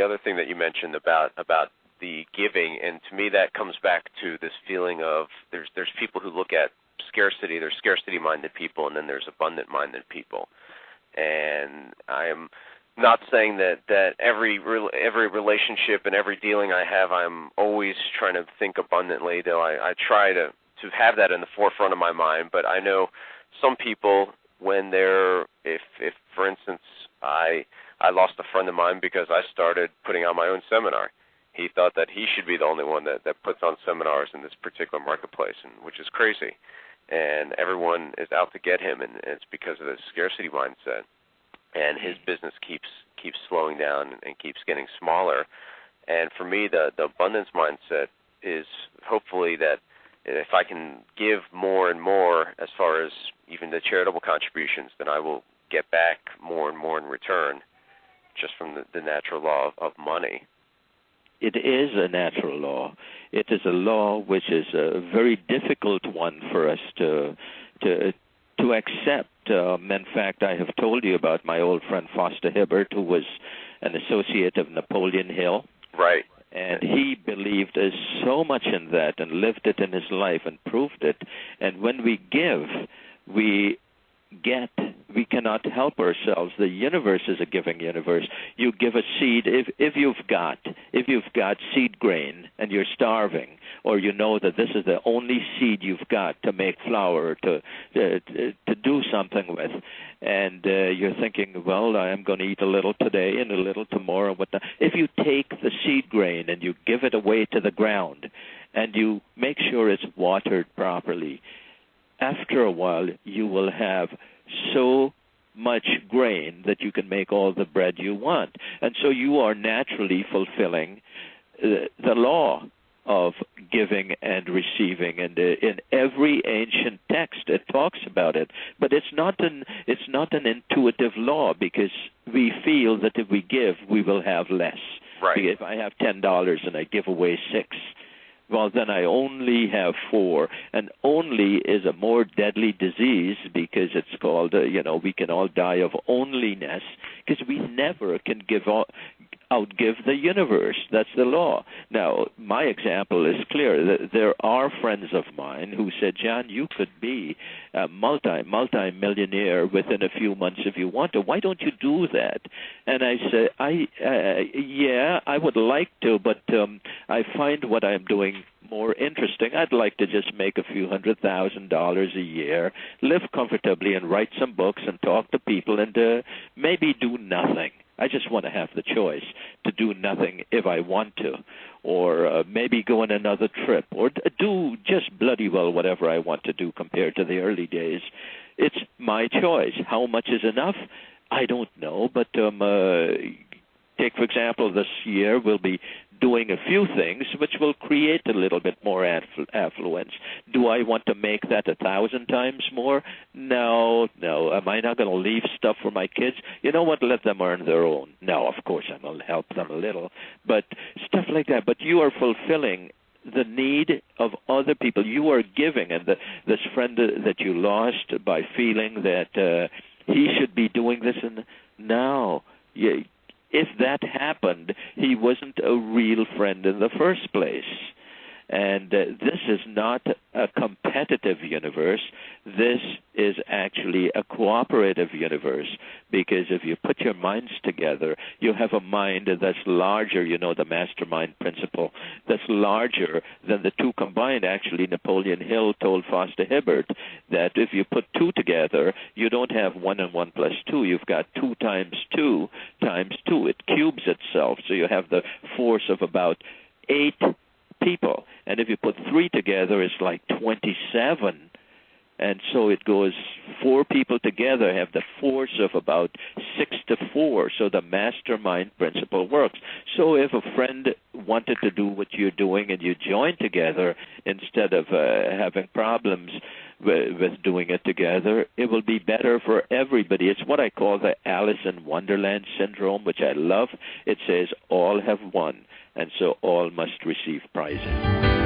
other thing that you mentioned about the giving, and to me that comes back to this feeling of there's people who look at scarcity. There's scarcity-minded people, and then there's abundant-minded people. And I am not saying that every relationship and every dealing I have, I'm always trying to think abundantly, though I try to have that in the forefront of my mind. But I know some people, when if for instance, I lost a friend of mine because I started putting on my own seminar. He thought that he should be the only one that puts on seminars in this particular marketplace, which is crazy. And everyone is out to get him, and it's because of the scarcity mindset. And his business keeps slowing down and keeps getting smaller. And for me, the abundance mindset is hopefully that if I can give more and more as far as even the charitable contributions, then I will get back more and more in return just from the natural law of money. It is a natural law. It is a law which is a very difficult one for us to accept. In fact, I have told you about my old friend Foster Hibbert, who was an associate of Napoleon Hill. Right. And he believed so much in that and lived it in his life and proved it. And when we give, we cannot help ourselves. The universe is a giving universe. You give a seed. If you've got seed grain and you're starving, or you know that this is the only seed you've got to make flour, to do something with, and you're thinking, well, I am going to eat a little today and a little tomorrow. If you take the seed grain and you give it away to the ground, and you make sure it's watered properly, after a while, you will have so much grain that you can make all the bread you want. And so you are naturally fulfilling the law of giving and receiving. And in every ancient text, it talks about it. But it's not an intuitive law, because we feel that if we give, we will have less. Right. If I have $10 and I give away $6, well, then I only have 4. And only is a more deadly disease, because it's called, we can all die of onlyness, because we never can outgive the universe. That's the law. Now, my example is clear. There are friends of mine who said, John, you could be a multi-millionaire within a few months if you want to. Why don't you do that? And I said, yeah, I would like to, but I find what I'm doing more interesting. I'd like to just make a few $100,000 a year, live comfortably, and write some books and talk to people, and maybe do nothing. I just want to have the choice to do nothing if I want to, or maybe go on another trip, or do just bloody well whatever I want to do compared to the early days. It's my choice. How much is enough? I don't know, but take, for example, this year we'll be doing a few things which will create a little bit more affluence. Do I want to make that 1,000 times more? No. Am I not going to leave stuff for my kids? You know what? Let them earn their own. No, of course I will help them a little, but stuff like that. But you are fulfilling the need of other people. You are giving, and this friend that you lost by feeling that he should be doing this, and now if that happened, he wasn't a real friend in the first place. And this is not a competitive universe. This is actually a cooperative universe, because if you put your minds together, you have a mind that's larger, the mastermind principle, that's larger than the two combined. Actually, Napoleon Hill told Foster Hibbert that if you put 2 together, you don't have 1 and 1 plus 2. You've got 2 times 2 times 2. It cubes itself, so you have the force of about 8 people. And if you put 3 together, it's like 27. And so it goes 4 people together have the force of about 6 to 4. So the mastermind principle works. So if a friend wanted to do what you're doing and you join together instead of having problems with doing it together, it will be better for everybody. It's what I call the Alice in Wonderland syndrome, which I love. It says all have won, and so all must receive prizes.